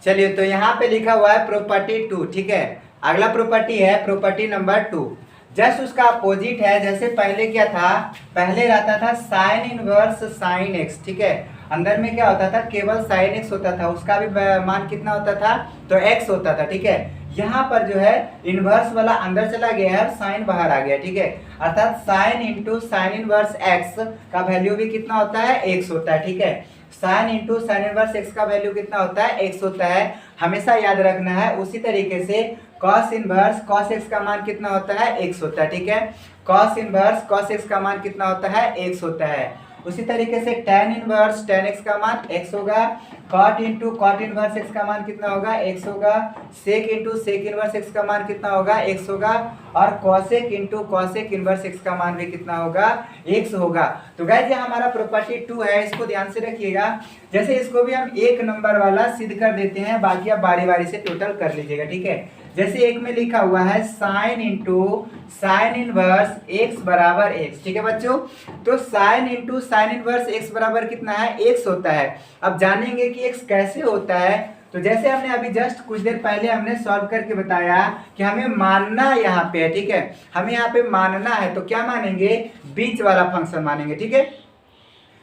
चलिए, तो यहाँ पे लिखा हुआ है प्रॉपर्टी 2, ठीक है। अगला प्रॉपर्टी है प्रॉपर्टी नंबर 2। जस्ट उसका अपोजिट है। जैसे पहले क्या था, पहले रहता था साइन इनवर्स साइन एक्स, ठीक है। अंदर में क्या होता था, केवल साइन एक्स होता था, उसका भी मान कितना होता था, तो एक्स होता था, ठीक है। यहाँ पर जो है इनवर्स वाला अंदर चला गया है और साइन बाहर आ गया, ठीक है। अर्थात sine into sine inverse x का वैल्यू भी कितना होता है, एक्स होता है, ठीक है। Sine into sine inverse x का वैल्यू कितना होता है, एक्स होता है, हमेशा याद रखना है। उसी तरीके से कॉस इनवर्स कॉस एक्स का मान कितना होता है, एक्स होता है, ठीक है। कॉस इनवर्स कॉस एक्स का मान कितना होता है, एक्स होता है। उसी तरीके से tan इनवर्स tan x का मान x होगा। cot into cot inverse x का मान कितना होगा, x होगा। sec into sec inverse x का मान कितना होगा, x होगा। और cosec into cosec inverse x का मान भी कितना होगा, x होगा। तो गाइस ये हमारा प्रॉपर्टी 2 है, इसको ध्यान से रखिएगा। जैसे इसको भी हम एक नंबर वाला सिद्ध कर देते हैं, बाकी आप बारी बारी से टोटल कर लीजिएगा, ठीक है। जैसे एक में लिखा हुआ है sine into sine inverse x बराबर एक्स, ठीक है बच्चों। तो sine into sine inverse x बराबर कितना है, एक्स होता है। अब जानेंगे कि एक्स कैसे होता है। तो जैसे हमने अभी जस्ट कुछ देर पहले हमने सॉल्व करके बताया कि हमें मानना यहाँ पे है, ठीक है। हमें यहाँ पे मानना है, तो क्या मानेंगे, बीच वाला फंक्शन मानेंगे, ठीक है।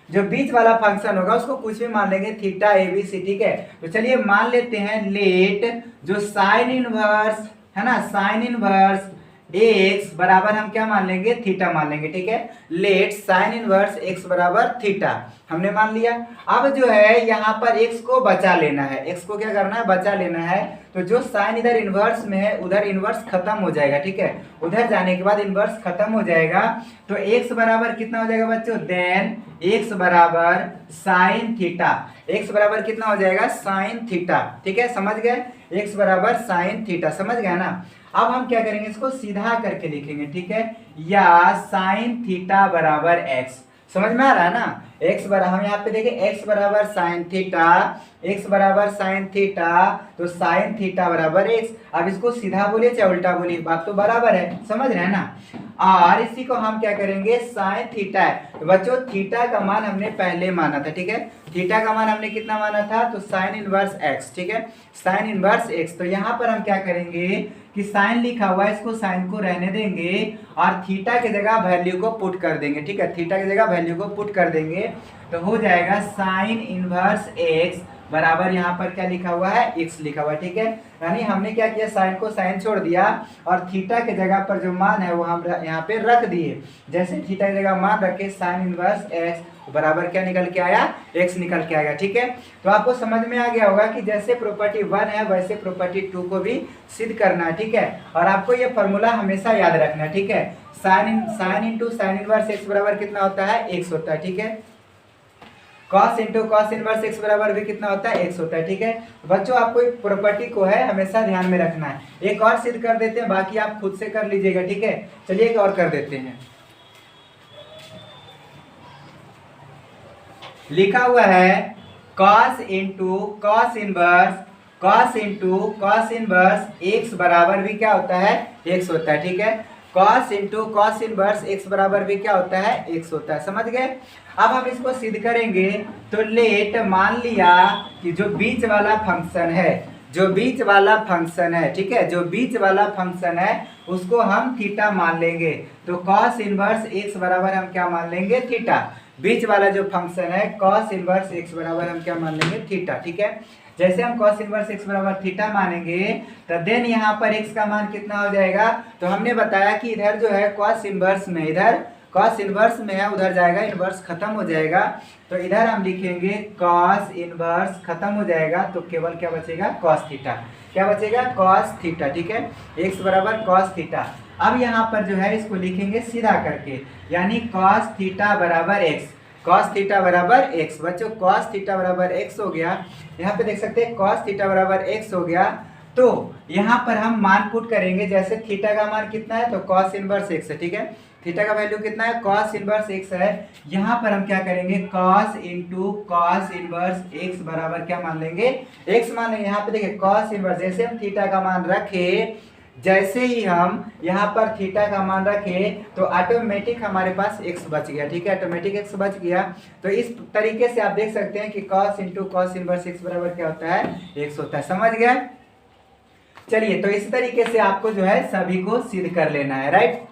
जो बीच वाला फंक्शन होगा उसको कुछ भी मान लेंगे, थीटा ए बी सी, ठीक है। तो चलिए मान लेते हैं लेट जो साइन इनवर्स है ना, साइन इनवर्स एक्स बराबर हम क्या मान लेंगे, थीटा मान लेंगे, ठीक है। लेट साइन इनवर्स एक्स बराबर थीटा हमने मान लिया। अब जो है यहाँ पर एक्स को बचा लेना है, एक्स को क्या करना है, बचा लेना है। तो जो साइन इधर इनवर्स में है उधर इनवर्स खत्म हो जाएगा, ठीक है। उधर जाने के बाद इनवर्स खत्म हो जाएगा। तो एक्स बराबर कितना हो जाएगा बच्चों, देन एक्स बराबर साइन थीटा। एक्स बराबर कितना हो जाएगा, साइन थीटा, ठीक है। समझ गए, एक्स बराबर साइन थीटा, समझ गए ना। अब हम क्या करेंगे, इसको सीधा करके लिखेंगे, ठीक है। या साइन थीटा बराबर एक्स, समझ में आ रहा है ना। एक्स बराबर हम यहाँ पे देखें, एक्स बराबर साइन थीटा, एक्स बराबर साइन थीटा, तो साइन थीटा बराबर एक्स। अब इसको सीधा बोलिए चाहे उल्टा बोलिए, बात तो बराबर है, समझ रहे हैं ना। और इसी को हम क्या करेंगे, साइन थीटा है। तो बच्चों थीटा का मान हमने पहले माना था, ठीक है। थीटा का मान हमने कितना माना था, तो साइन इनवर्स एक्स, ठीक है, साइन इनवर्स एक्स। तो यहाँ पर हम क्या करेंगे कि साइन लिखा हुआ है, इसको साइन को रहने देंगे और थीटा की जगह वैल्यू को पुट कर देंगे, ठीक है। थीटा की जगह वैल्यू को पुट कर देंगे तो हो जाएगा साइन इनवर्स एक्स बराबर यहाँ पर क्या लिखा हुआ है, एक्स लिखा हुआ है, ठीक है। यानी हमने क्या किया, साइन को साइन छोड़ दिया और थीटा के जगह पर जो मान है वो हम यहाँ पे रख दिए। जैसे थीटा की जगह मान रखे, साइन इनवर्स एक्स बराबर क्या निकल के आया, एक्स निकल के आएगा, ठीक है। तो आपको समझ में आ गया होगा कि जैसे प्रॉपर्टी 1 है वैसे प्रॉपर्टी 2 को भी सिद्ध करना है, ठीक है। और आपको ये फॉर्मूला हमेशा याद रखना है, ठीक है। Sine into sine inverse x बराबर कितना होता है, एक्स होता है, ठीक है। Cos into cos inverse x बराबर भी कितना होता है, एक्स होता है, ठीक है। बच्चों आपको एक प्रॉपर्टी को है हमेशा ध्यान में रखना है। एक और सिद्ध कर देते हैं, बाकी आप खुद से कर लीजिएगा, ठीक है। चलिए एक और कर देते हैं। लिखा हुआ है cos into cos inverse x बराबर भी क्या होता है, एक्स होता है, ठीक है। Cos into cos inverse x बराबर भी क्या होता है, एक्स होता है, समझ गए। अब हम इसको सिद्ध करेंगे। तो लेट मान लिया कि जो बीच वाला फंक्शन है, जो बीच वाला फंक्शन है, ठीक है, जो बीच वाला फंक्शन है उसको हम थीटा मान लेंगे। तो कॉस इनवर्स एक्स बराबर हम क्या मान लेंगे, थीटा। बीच वाला जो फंक्शन है कॉस इनवर्स एक्स बराबर हम क्या मान लेंगे, थीटा, ठीक है। जैसे हम cos इनवर्स x बराबर थीटा मानेंगे तो देन यहाँ पर x का मान कितना हो जाएगा। तो हमने बताया कि इधर जो है cos इनवर्स में, इधर cos इनवर्स में है, उधर जाएगा इनवर्स खत्म हो जाएगा। तो इधर हम लिखेंगे cos इनवर्स खत्म हो जाएगा तो केवल क्या बचेगा, cos थीटा। क्या बचेगा, cos थीटा, ठीक है। x बराबर cos थीटा। अब यहाँ पर जो है इसको लिखेंगे सीधा करके, यानी cos थीटा बराबर x, cos थीटा बराबर x। बच्चों cos थीटा बराबर x हो गया, यहाँ पे देख सकते हैं cos थीटा बराबर x हो गया। तो यहाँ पर हम मान पुट करेंगे, जैसे थीटा का मान कितना है तो cos इनवर्स x है, ठीक है। थीटा का वैल्यू कितना है, cos इनवर्स x है। यहाँ पर हम क्या करेंगे, cos into cos inverse x बराबर क्या मान लेंगे, x मान लेंगे। यहाँ पे देखिए cos इनवर्स, जैसे हम थीटा का मान रखे जैसे ही हम यहाँ पर थीटा का मान रखे तो ऑटोमेटिक हमारे पास x बच गया, ठीक है, ऑटोमेटिक x बच गया। तो इस तरीके से आप देख सकते हैं कि cos into cos inverse x बराबर क्या होता है, x होता है। समझ गए? चलिए, तो इस तरीके से आपको जो है सभी को सिद्ध कर लेना है, राइट।